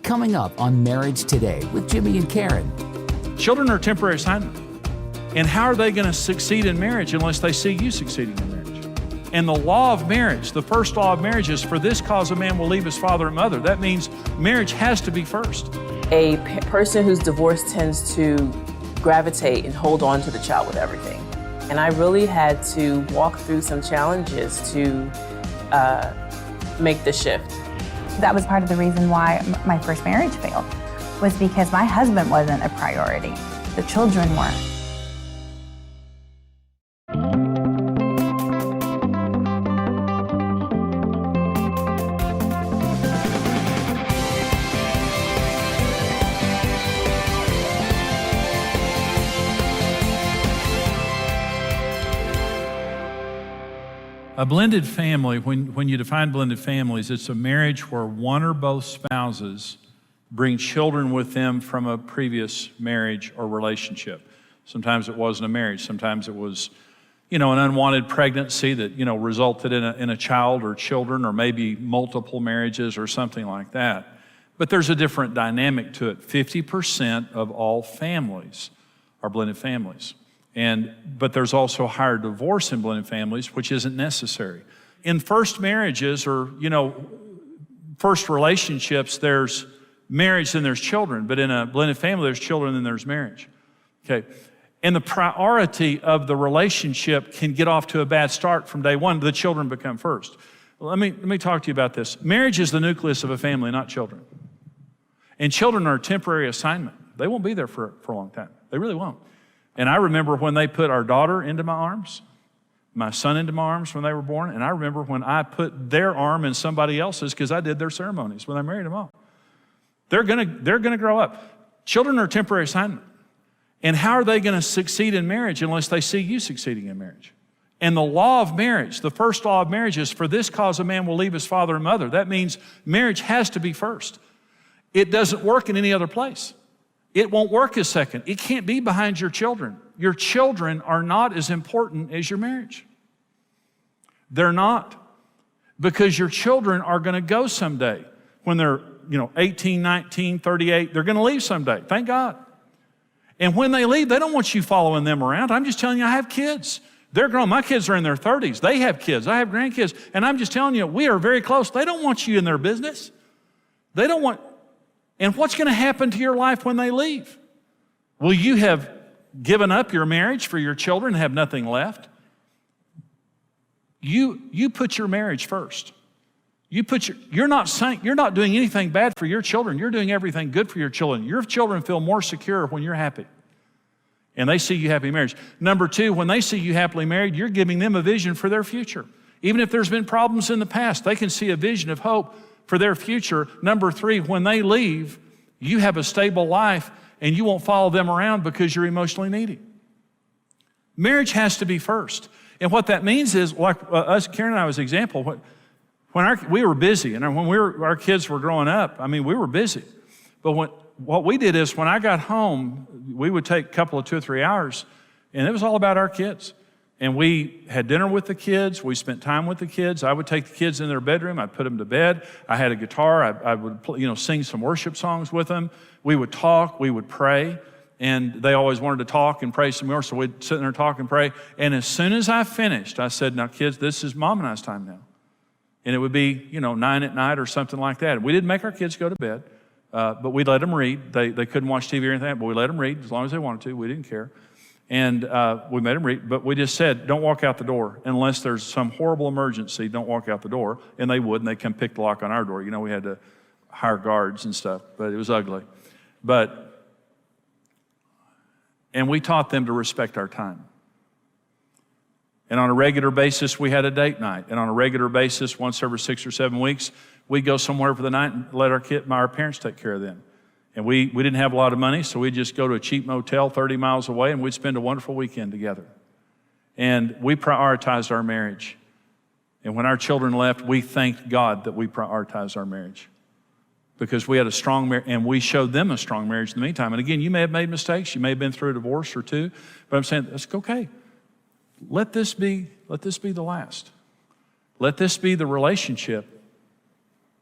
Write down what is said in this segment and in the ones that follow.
Coming up on Marriage Today with Jimmy and Karen. Children are temporary assignment. And how are they going to succeed in marriage unless they see you succeeding in marriage? And the law of marriage, the first law of marriage is, for this cause a man will leave his father and mother. That means marriage has to be first. A person who's divorced tends to gravitate and hold on to the child with everything. And I really had to walk through some challenges to make the shift. That was part of the reason why my first marriage failed, was because my husband wasn't a priority. The children weren't. A blended family, when you define blended families, it's a marriage where one or both spouses bring children with them from a previous marriage or relationship. Sometimes it wasn't a marriage. Sometimes it was, an unwanted pregnancy that, resulted in a child or children, or maybe multiple marriages or something like that. But there's a different dynamic to it. 50% of all families are blended families. But there's also higher divorce in blended families, which isn't necessary. In first marriages or, first relationships, there's marriage and there's children. But in a blended family, there's children and there's marriage. Okay. And the priority of the relationship can get off to a bad start from day one. The children become first. Let me talk to you about this. Marriage is the nucleus of a family, not children. And children are a temporary assignment. They won't be there for a long time. They really won't. And I remember when they put our daughter into my arms, my son into my arms when they were born, and I remember when I put their arm in somebody else's because I did their ceremonies when I married them all. They're gonna grow up. Children are a temporary assignment. And how are they gonna succeed in marriage unless they see you succeeding in marriage? And the law of marriage, the first law of marriage is, for this cause a man will leave his father and mother. That means marriage has to be first. It doesn't work in any other place. It won't work as second. It can't be behind your children. Your children are not as important as your marriage. They're not. Because your children are going to go someday. When they're, 18, 19, 38, they're going to leave someday. Thank God. And when they leave, they don't want you following them around. I'm just telling you, I have kids. They're grown. My kids are in their 30s. They have kids. I have grandkids. And I'm just telling you, we are very close. They don't want you in their business. They don't want... And what's going to happen to your life when they leave? Will you have given up your marriage for your children and have nothing left? You put your marriage first. You're not doing anything bad for your children. You're doing everything good for your children. Your children feel more secure when you're happy. And they see you happy in marriage. Number two, when they see you happily married, you're giving them a vision for their future. Even if there's been problems in the past, they can see a vision of hope for their future. Number three, when they leave, you have a stable life and you won't follow them around because you're emotionally needy. Marriage has to be first. And what that means is, like Karen and I was an example, we were busy, and when our kids were growing up, we were busy. But what we did is, when I got home, we would take a couple of 2 or 3 hours, and it was all about our kids. And we had dinner with the kids. We spent time with the kids. I would take the kids in their bedroom. I'd put them to bed. I had a guitar. I would sing some worship songs with them. We would talk. We would pray. And they always wanted to talk and pray some more, so we'd sit there and talk and pray. And as soon as I finished, I said, now, kids, this is Mom and I's time now. And it would be, 9 at night or something like that. We didn't make our kids go to bed, but we let them read. They couldn't watch TV or anything, but we let them read as long as they wanted to. We didn't care. And we made them read, but we just said, don't walk out the door unless there's some horrible emergency. Don't walk out the door. And they would, and they'd come pick the lock on our door. We had to hire guards and stuff, but it was ugly. And we taught them to respect our time. And on a regular basis, we had a date night. And on a regular basis, once every 6 or 7 weeks, we'd go somewhere for the night and let our parents take care of them. And we didn't have a lot of money, so we'd just go to a cheap motel 30 miles away, and we'd spend a wonderful weekend together. And we prioritized our marriage. And when our children left, we thanked God that we prioritized our marriage, because we had a strong marriage, and we showed them a strong marriage in the meantime. And again, you may have made mistakes. You may have been through a divorce or two, but I'm saying, that's okay. Let this be the last. Let this be the relationship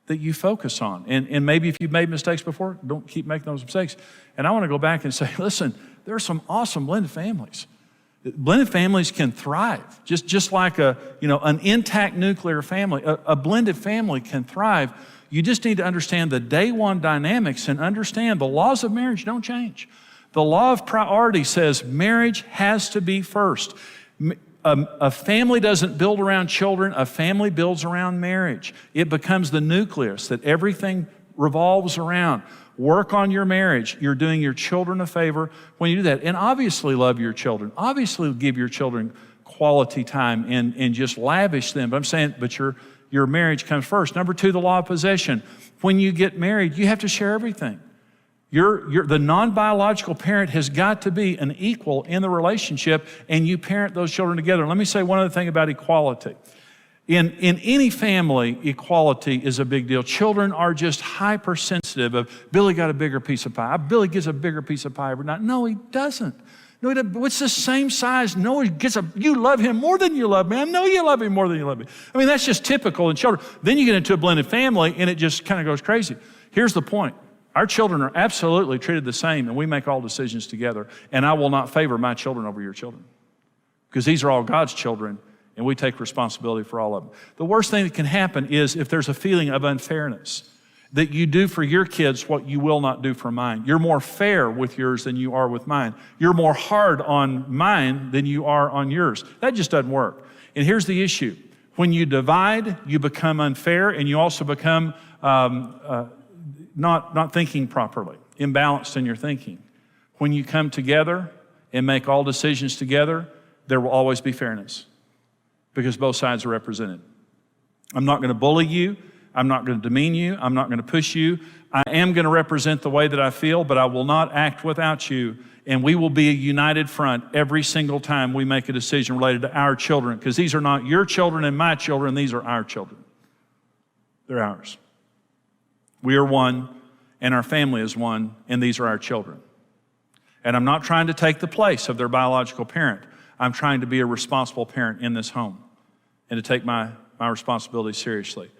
that you focus on. And maybe if you've made mistakes before, don't keep making those mistakes. And I want to go back and say, listen, there are some awesome blended families. Blended families can thrive, just like an intact nuclear family. A blended family can thrive. You just need to understand the day one dynamics and understand the laws of marriage don't change. The law of priority says marriage has to be first. A family doesn't build around children. A family builds around marriage. It becomes the nucleus that everything revolves around. Work on your marriage. You're doing your children a favor when you do that. And obviously love your children. Obviously give your children quality time and just lavish them. But I'm saying, but your marriage comes first. Number two, the law of possession. When you get married, you have to share everything. The non-biological parent has got to be an equal in the relationship, and you parent those children together. Let me say one other thing about equality. In any family, equality is a big deal. Children are just hypersensitive of, Billy got a bigger piece of pie. Billy gets a bigger piece of pie every night. No, he doesn't. No, he doesn't. It's the same size. No, you love him more than you love me. I know you love him more than you love me. I mean, that's just typical in children. Then you get into a blended family, and it just kind of goes crazy. Here's the point. Our children are absolutely treated the same, and we make all decisions together. And I will not favor my children over your children, because these are all God's children, and we take responsibility for all of them. The worst thing that can happen is if there's a feeling of unfairness, that you do for your kids what you will not do for mine. You're more fair with yours than you are with mine. You're more hard on mine than you are on yours. That just doesn't work. And here's the issue. When you divide, you become unfair, and you also become not thinking properly, imbalanced in your thinking. When you come together and make all decisions together, there will always be fairness, because both sides are represented. I'm not going to bully you. I'm not going to demean you. I'm not going to push you. I am going to represent the way that I feel, but I will not act without you. And we will be a united front every single time we make a decision related to our children, because these are not your children and my children. These are our children. They're ours. We are one, and our family is one, and these are our children. And I'm not trying to take the place of their biological parent. I'm trying to be a responsible parent in this home and to take my responsibility seriously.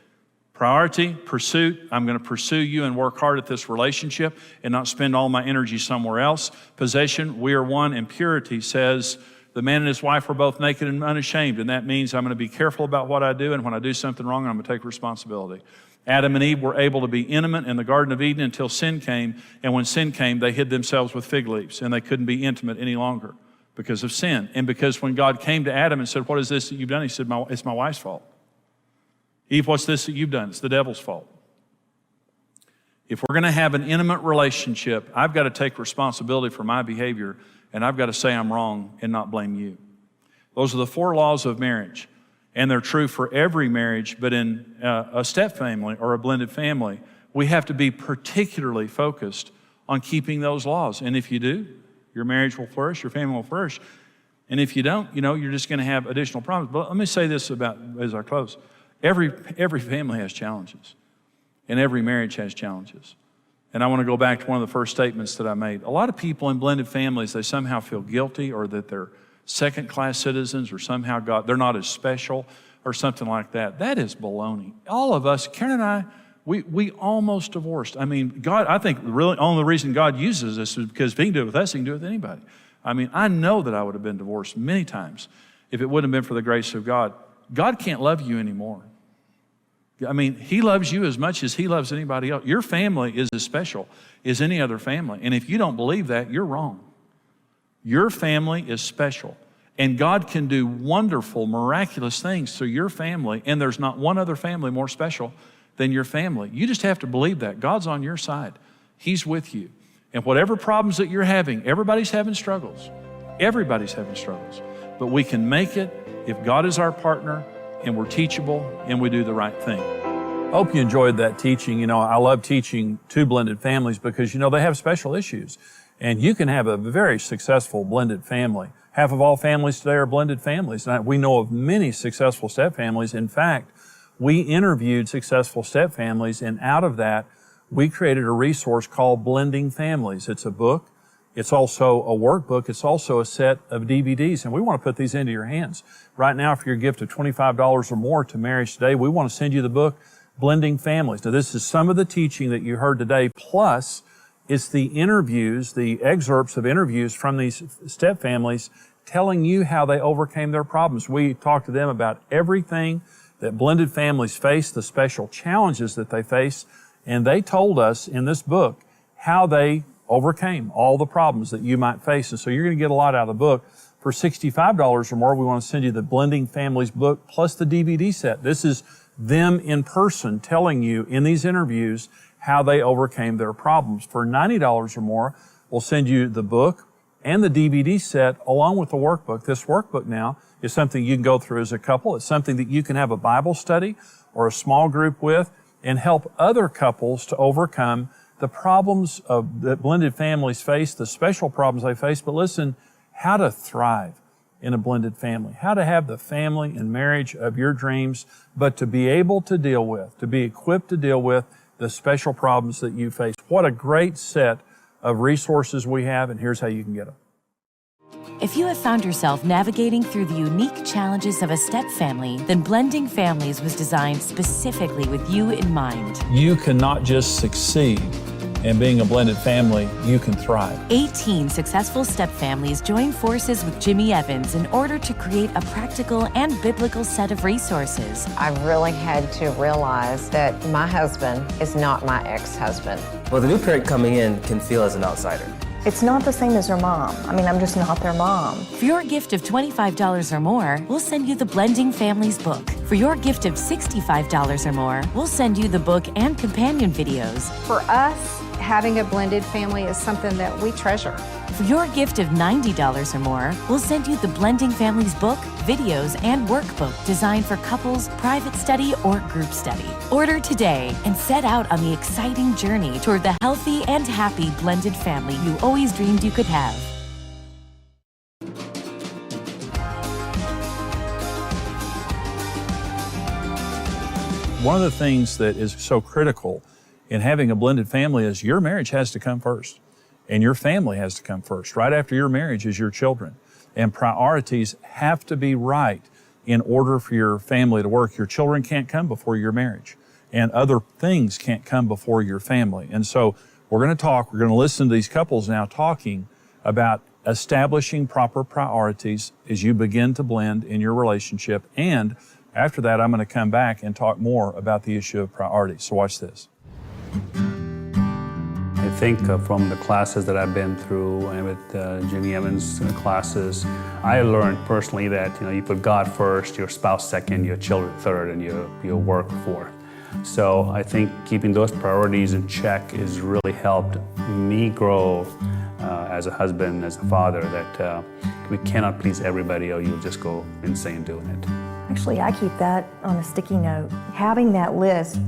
Priority, pursuit. I'm going to pursue you and work hard at this relationship and not spend all my energy somewhere else. Possession, we are one. And purity says the man and his wife were both naked and unashamed. And that means I'm going to be careful about what I do. And when I do something wrong, I'm going to take responsibility. Adam and Eve were able to be intimate in the Garden of Eden until sin came. And when sin came, they hid themselves with fig leaves, and they couldn't be intimate any longer because of sin. And because when God came to Adam and said, "What is this that you've done?" He said, "It's my wife's fault." Eve, what's this that you've done? It's the devil's fault. If we're going to have an intimate relationship, I've got to take responsibility for my behavior, and I've got to say I'm wrong and not blame you. Those are the 4 laws of marriage, and they're true for every marriage, but in a step family or a blended family, we have to be particularly focused on keeping those laws. And if you do, your marriage will flourish, your family will flourish. And if you don't, you're just going to have additional problems. But let me say this as I close. Every family has challenges, and every marriage has challenges. And I want to go back to one of the first statements that I made. A lot of people in blended families, they somehow feel guilty, or that they're second-class citizens, or somehow they're not as special, or something like that. That is baloney. All of us, Karen and I, we almost divorced. I mean, God, I think really only reason God uses this is because if He can do it with us, He can do it with anybody. I mean, I know that I would have been divorced many times if it wouldn't have been for the grace of God. God can't love you anymore. I mean, He loves you as much as He loves anybody else. Your family is as special as any other family. And if you don't believe that, you're wrong. Your family is special. And God can do wonderful, miraculous things through your family. And there's not one other family more special than your family. You just have to believe that. God's on your side. He's with you. And whatever problems that you're having, everybody's having struggles. Everybody's having struggles. But we can make it if God is our partner, and we're teachable, and we do the right thing. I hope you enjoyed that teaching. I love teaching to blended families because, they have special issues. And you can have a very successful blended family. Half of all families today are blended families. And we know of many successful step families. In fact, we interviewed successful step families, and out of that, we created a resource called Blending Families. It's a book. It's also a workbook. It's also a set of DVDs, and we want to put these into your hands. Right now, for your gift of $25 or more to Marriage Today, we want to send you the book blending families. Now, this is some of the teaching that you heard today, plus it's the interviews, the excerpts of interviews from these step families telling you how they overcame their problems. We talked to them about everything that blended families face, the special challenges that they face, and they told us in this book how they overcame all the problems that you might face. And so you're going to get a lot out of the book. For $65 or more, we want to send you the Blending Families book plus the DVD set. This is them in person telling you in these interviews how they overcame their problems. For $90 or more, we'll send you the book and the DVD set along with the workbook. This workbook now is something you can go through as a couple. It's something that you can have a Bible study or a small group with and help other couples to overcome the problems that blended families face, the special problems they face. But listen, how to thrive in a blended family, how to have the family and marriage of your dreams, but to be able to deal with, to be equipped to deal with the special problems that you face. What a great set of resources we have, and here's how you can get them. If you have found yourself navigating through the unique challenges of a step family, then Blending Families was designed specifically with you in mind. You cannot just succeed in being a blended family, you can thrive. 18 successful step families joined forces with Jimmy Evans in order to create a practical and biblical set of resources. I really had to realize that my husband is not my ex-husband. Well, the new parent coming in can feel as an outsider. It's not the same as their mom. I mean, I'm just not their mom. For your gift of $25 or more, we'll send you the Blending Families book. For your gift of $65 or more, we'll send you the book and companion videos. For us, having a blended family is something that we treasure. For your gift of $90 or more, we'll send you the Blending Families book, videos, and workbook designed for couples, private study, or group study. Order today and set out on the exciting journey toward the healthy and happy blended family you always dreamed you could have. One of the things that is so critical in having a blended family is your marriage has to come first. And your family has to come first. Right after your marriage is your children. And priorities have to be right in order for your family to work. Your children can't come before your marriage. And other things can't come before your family. And so we're going to listen to these couples now talking about establishing proper priorities as you begin to blend in your relationship. And after that, I'm going to come back and talk more about the issue of priorities. So watch this. I think from the classes that I've been through and with Jimmy Evans' classes, I learned personally that you put God first, your spouse second, your children third, and your work fourth. So I think keeping those priorities in check has really helped me grow as a husband, as a father, that we cannot please everybody or you'll just go insane doing it. Actually, I keep that on a sticky note. Having that list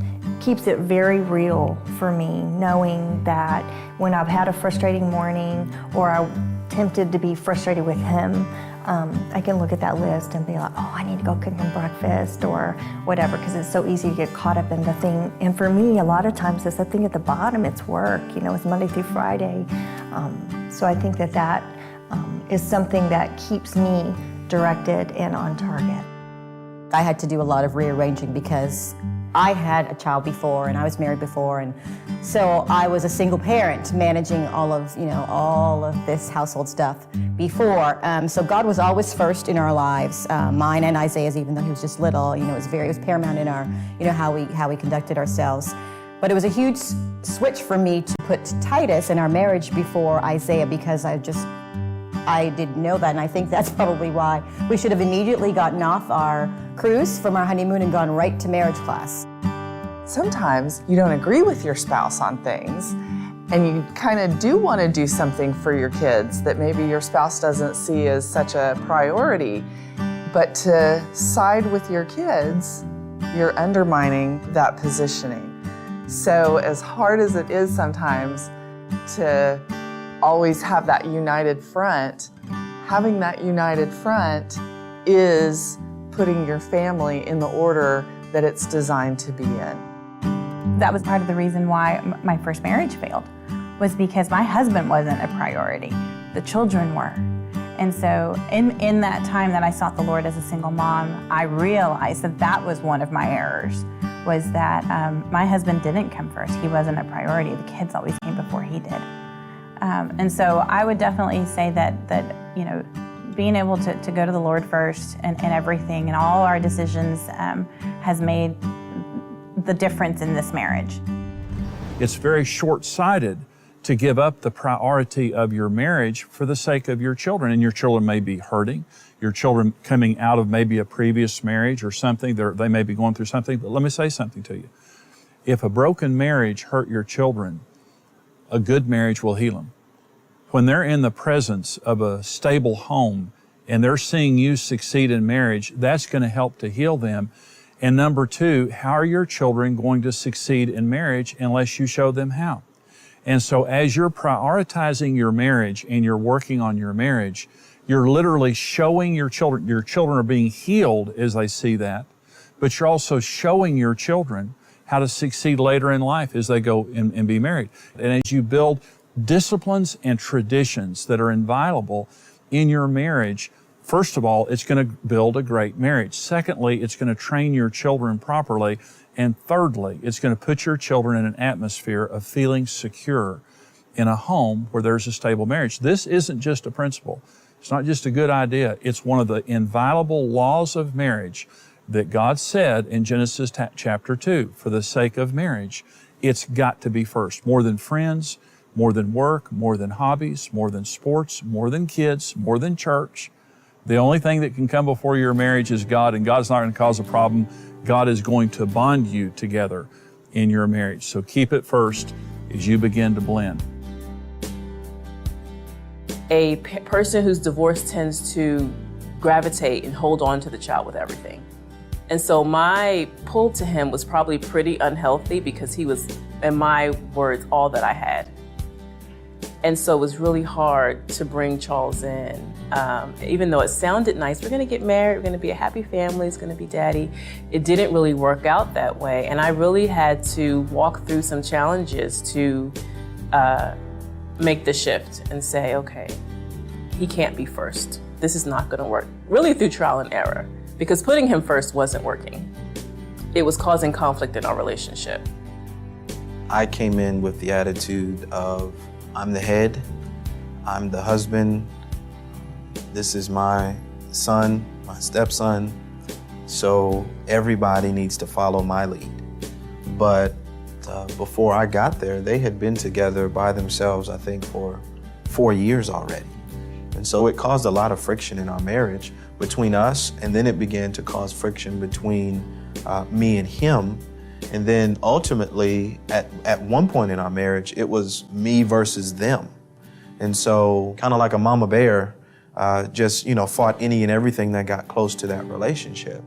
keeps it very real for me, knowing that when I've had a frustrating morning or I'm tempted to be frustrated with him, I can look at that list and be like, oh, I need to go cook him breakfast or whatever, because it's so easy to get caught up in the thing. And for me, a lot of times it's the thing at the bottom, it's work, it's Monday through Friday. So I think that is something that keeps me directed and on target. I had to do a lot of rearranging because I had a child before and I was married before, and so I was a single parent managing all of this household stuff before. So God was always first in our lives, mine and Isaiah's, even though he was just little. It was paramount in our how we conducted ourselves. But it was a huge switch for me to put Titus in our marriage before Isaiah, because I didn't know that, and I think that's probably why we should have immediately gotten off our cruise from our honeymoon and gone right to marriage class. Sometimes you don't agree with your spouse on things, and you kind of do want to do something for your kids that maybe your spouse doesn't see as such a priority. But to side with your kids, you're undermining that positioning. So as hard as it is sometimes to always have that united front, having that united front is putting your family in the order that it's designed to be in. That was part of the reason why my first marriage failed, was because my husband wasn't a priority. The children were. And so in that time that I sought the Lord as a single mom, I realized that was one of my errors, was that my husband didn't come first. He wasn't a priority. The kids always came before he did. And so I would definitely say that you know, being able to go to the Lord first and everything and all our decisions has made the difference in this marriage. It's very short-sighted to give up the priority of your marriage for the sake of your children. And your children may be hurting. Your children coming out of maybe a previous marriage or something. They may be going through something. But let me say something to you. If a broken marriage hurt your children, a good marriage will heal them. When they're in the presence of a stable home and they're seeing you succeed in marriage, that's going to help to heal them. And number two, how are your children going to succeed in marriage unless you show them how? And so as you're prioritizing your marriage and you're working on your marriage, you're literally showing your children are being healed as they see that, but you're also showing your children how to succeed later in life as they go and be married. And as you build disciplines and traditions that are inviolable in your marriage, first of all, it's going to build a great marriage. Secondly, it's going to train your children properly. And thirdly, it's going to put your children in an atmosphere of feeling secure in a home where there's a stable marriage. This isn't just a principle. It's not just a good idea. It's one of the inviolable laws of marriage that God said in Genesis chapter 2, for the sake of marriage, it's got to be first. More than friends, more than work, more than hobbies, more than sports, more than kids, more than church. The only thing that can come before your marriage is God, and God's not going to cause a problem. God is going to bond you together in your marriage. So keep it first as you begin to blend. A person who's divorced tends to gravitate and hold on to the child with everything. And so my pull to him was probably pretty unhealthy because he was, in my words, all that I had. And so it was really hard to bring Charles in. Even though it sounded nice, we're gonna get married, we're gonna be a happy family, it's gonna be daddy. It didn't really work out that way. And I really had to walk through some challenges to make the shift and say, okay, he can't be first. This is not gonna work. Really through trial and error, because putting him first wasn't working. It was causing conflict in our relationship. I came in with the attitude of, I'm the head, I'm the husband, this is my son, my stepson, so everybody needs to follow my lead. But before I got there, they had been together by themselves, I think, for 4 years already. And so it caused a lot of friction in our marriage between us, and then it began to cause friction between me and him. And then ultimately, at one point in our marriage, it was me versus them. And so kind of like a mama bear, just, fought any and everything that got close to that relationship.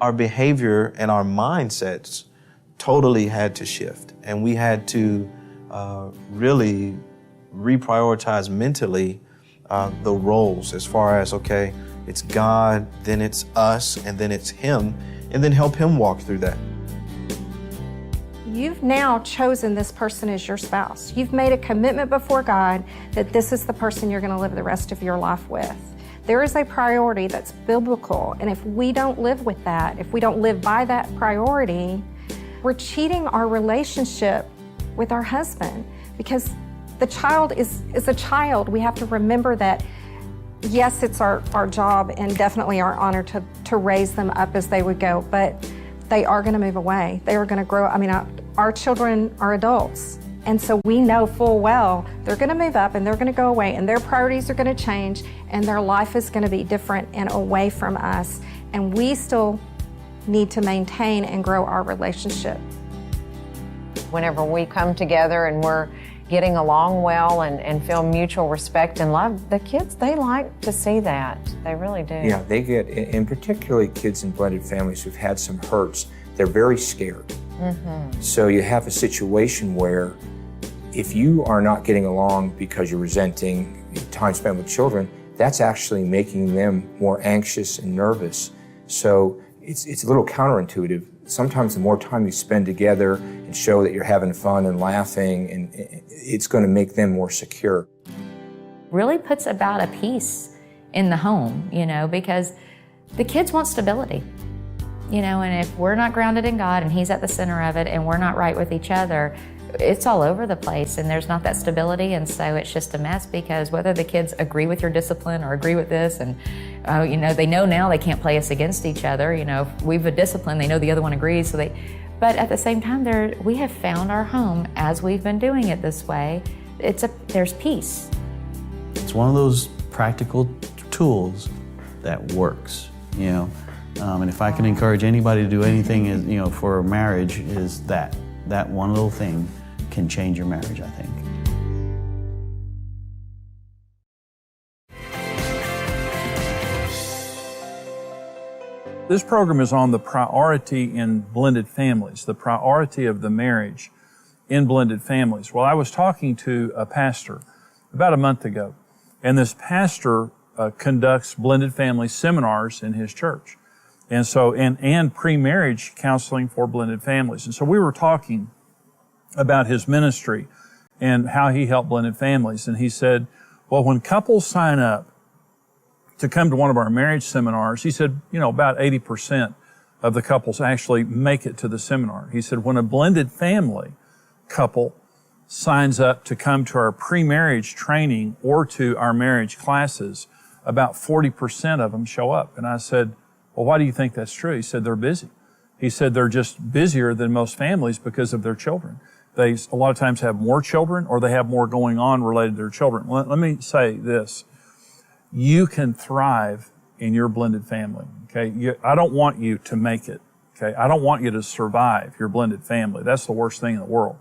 Our behavior and our mindsets totally had to shift. And we had to really reprioritize mentally the roles as far as, okay, it's God, then it's us, and then it's him, and then help him walk through that. You've now chosen this person as your spouse. You've made a commitment before God that this is the person you're going to live the rest of your life with. There is a priority that's biblical, and if we don't live with that, if we don't live by that priority, we're cheating our relationship with our husband, because the child is a child. We have to remember that, yes, it's our job and definitely our honor to raise them up as they would go, but they are going to move away. They are going to grow. Our children are adults, and so we know full well they're going to move up and they're going to go away, and their priorities are going to change, and their life is going to be different and away from us, and we still need to maintain and grow our relationship. Whenever we come together and we're getting along well and feel mutual respect and love, the kids, they like to see that. They really do. Yeah, they get, and particularly kids in blended families who've had some hurts, they're very scared. Mm-hmm. So you have a situation where if you are not getting along because you're resenting time spent with children, that's actually making them more anxious and nervous. So it's a little counterintuitive. Sometimes the more time you spend together and show that you're having fun and laughing, and it's going to make them more secure. Really puts about a peace in the home, because the kids want stability. and if we're not grounded in God and He's at the center of it and we're not right with each other, it's all over the place and there's not that stability, and so it's just a mess because whether the kids agree with your discipline or agree with this, and they know now they can't play us against each other. If we've a discipline, they know the other one agrees, but at the same time, we have found our home as we've been doing it this way. There's peace. It's one of those practical tools that works, and if I can encourage anybody to do anything, for a marriage, is that one little thing can change your marriage, I think. This program is on the priority in blended families, the priority of the marriage in blended families. Well, I was talking to a pastor about a month ago, and this pastor conducts blended family seminars in his church. And so, and pre-marriage counseling for blended families. And so we were talking about his ministry and how he helped blended families. And he said, well, when couples sign up to come to one of our marriage seminars, he said, about 80% of the couples actually make it to the seminar. He said, when a blended family couple signs up to come to our pre-marriage training or to our marriage classes, about 40% of them show up. And I said, well, why do you think that's true? He said, they're busy. He said, they're just busier than most families because of their children. They a lot of times have more children, or they have more going on related to their children. Let me say this. You can thrive in your blended family, okay? I don't want you to make it, okay? I don't want you to survive your blended family. That's the worst thing in the world.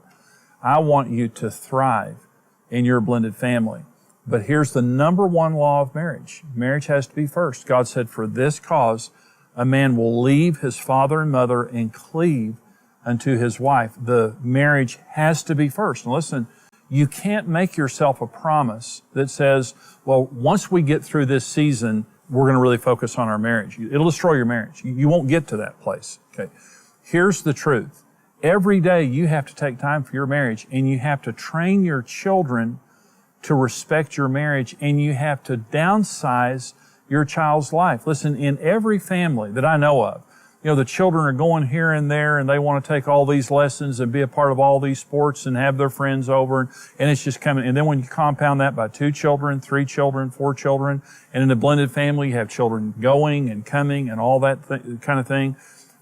I want you to thrive in your blended family. But here's the number one law of marriage. Marriage has to be first. God said, for this cause, a man will leave his father and mother and cleave unto his wife. The marriage has to be first. And listen, you can't make yourself a promise that says, well, once we get through this season, we're going to really focus on our marriage. It'll destroy your marriage. You won't get to that place. Okay. Here's the truth. Every day you have to take time for your marriage, and you have to train your children to respect your marriage, and you have to downsize your child's life. Listen, in every family that I know of, the children are going here and there, and they want to take all these lessons and be a part of all these sports and have their friends over, and it's just coming. And then when you compound that by 2 children, 3 children, 4 children, and in a blended family, you have children going and coming and all that kind of thing.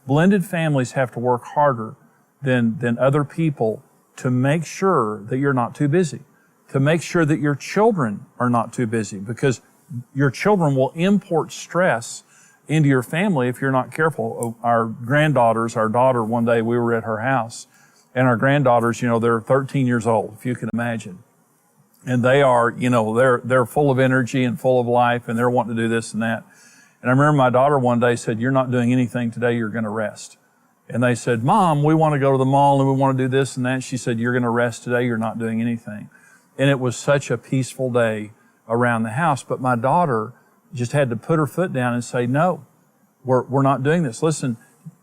Blended families have to work harder than other people to make sure that you're not too busy, to make sure that your children are not too busy, because your children will import stress into your family if you're not careful. Our daughter, one day we were at her house, and our granddaughters, they're 13 years old, if you can imagine. And they are, they're full of energy and full of life, and they're wanting to do this and that. And I remember my daughter one day said, you're not doing anything today, you're going to rest. And they said, Mom, we want to go to the mall and we want to do this and that. She said, you're going to rest today, you're not doing anything. And it was such a peaceful day around the house. But my daughter just had to put her foot down and say, no, we're not doing this. Listen,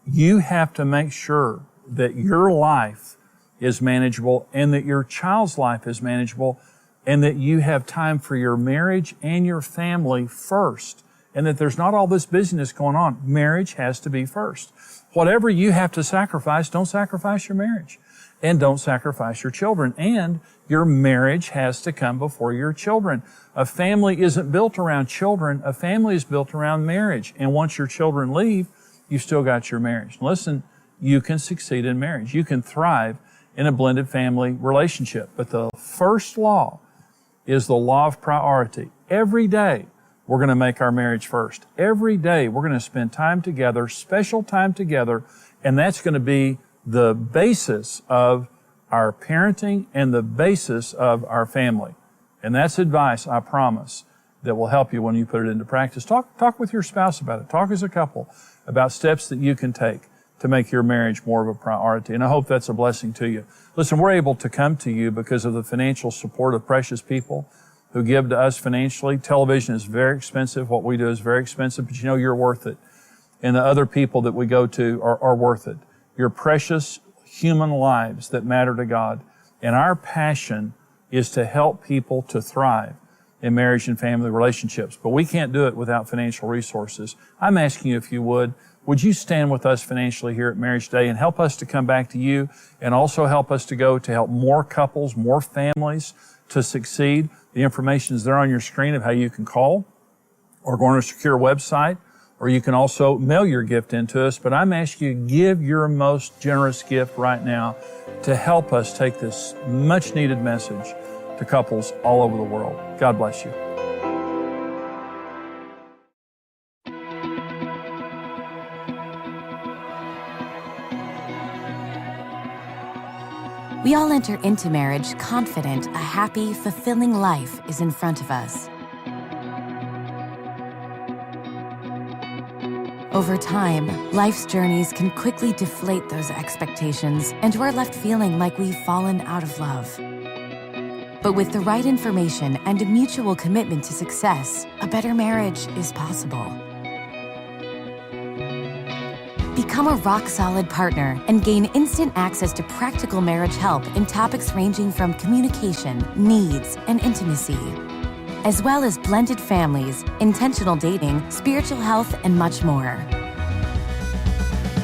you have to make sure that your life is manageable and that your child's life is manageable, and that you have time for your marriage and your family first, and that there's not all this busyness going on. Marriage has to be first. Whatever you have to sacrifice, don't sacrifice your marriage, and don't sacrifice your children. And your marriage has to come before your children. A family isn't built around children. A family is built around marriage. And once your children leave, you've still got your marriage. Listen, you can succeed in marriage. You can thrive in a blended family relationship. But the first law is the law of priority. Every day, we're going to make our marriage first. Every day, we're going to spend time together, special time together, and that's going to be the basis of our parenting and the basis of our family. And that's advice, I promise, that will help you when you put it into practice. Talk with your spouse about it. Talk as a couple about steps that you can take to make your marriage more of a priority. And I hope that's a blessing to you. Listen, we're able to come to you because of the financial support of precious people who give to us financially. Television is very expensive. What we do is very expensive, but you're worth it. And the other people that we go to are worth it. Your precious human lives that matter to God. And our passion is to help people to thrive in marriage and family relationships. But we can't do it without financial resources. I'm asking you, if you would would you stand with us financially here at Marriage Today and help us to come back to you, and also help us to go to help more couples, more families to succeed? The information is there on your screen of how you can call or go on our secure website, or you can also mail your gift into us. But I'm asking you to give your most generous gift right now to help us take this much needed message to couples all over the world. God bless you. We all enter into marriage confident a happy, fulfilling life is in front of us. Over time, life's journeys can quickly deflate those expectations, and we're left feeling like we've fallen out of love. But with the right information and a mutual commitment to success, a better marriage is possible. Become a rock-solid partner and gain instant access to practical marriage help in topics ranging from communication, needs, and intimacy, as well as blended families, intentional dating, spiritual health, and much more.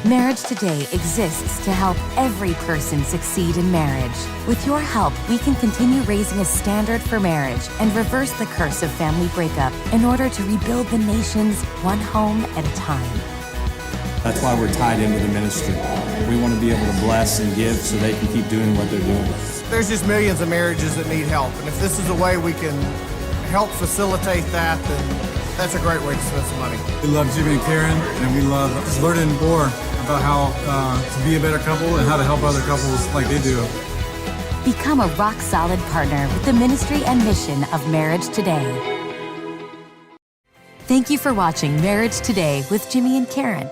Marriage Today exists to help every person succeed in marriage. With your help, we can continue raising a standard for marriage and reverse the curse of family breakup in order to rebuild the nations one home at a time. That's why we're tied into the ministry. We want to be able to bless and give so they can keep doing what they're doing. There's just millions of marriages that need help, and if this is a way we can help facilitate that, then that's a great way to spend some money. We love Jimmy and Karen, and we love just learning more about how to be a better couple and how to help other couples like they do. Become a rock-solid partner with the ministry and mission of Marriage Today. Thank you for watching Marriage Today with Jimmy and Karen.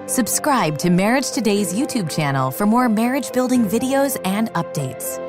Subscribe to Marriage Today's YouTube channel for more marriage-building videos and updates.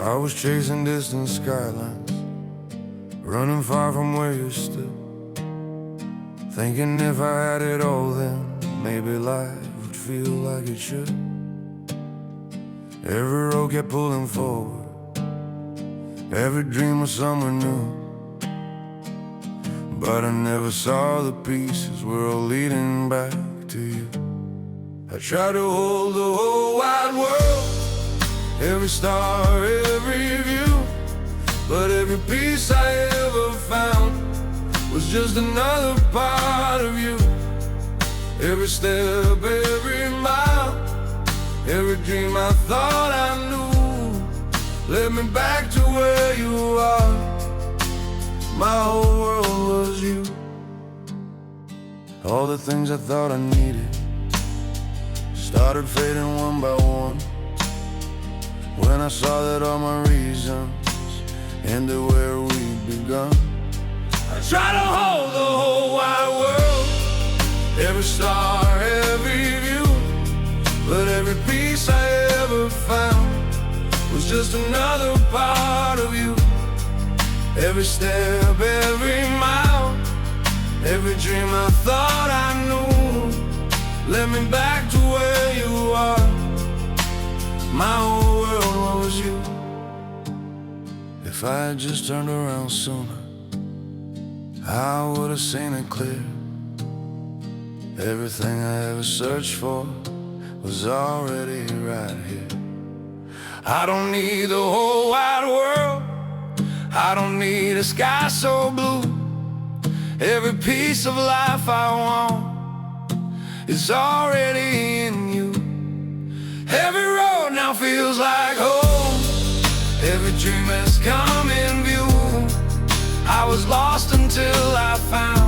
I was chasing distant skylines, running far from where you stood, thinking if I had it all then maybe life would feel like it should. Every road kept pulling forward, every dream was somewhere new, but I never saw the pieces were all leading back to you. I tried to hold the whole wide world, every star, every view, but every piece I ever found was just another part of you. Every step, every mile, every dream I thought I knew led me back to where you are. My whole world was you. All the things I thought I needed started fading one by one, when I saw that all my reasons ended where we'd begun. I tried to hold the whole wide world, every star, every view, but every piece I ever found was just another part of you. Every step, every mile, every dream I thought I knew led me back to where you are. My whole world was you. If I had just turned around sooner, I would have seen it clear. Everything I ever searched for was already right here. I don't need the whole wide world, I don't need a sky so blue. Every piece of life I want is already in you. Every road now feels like home, every dream has come in view. I was lost until I found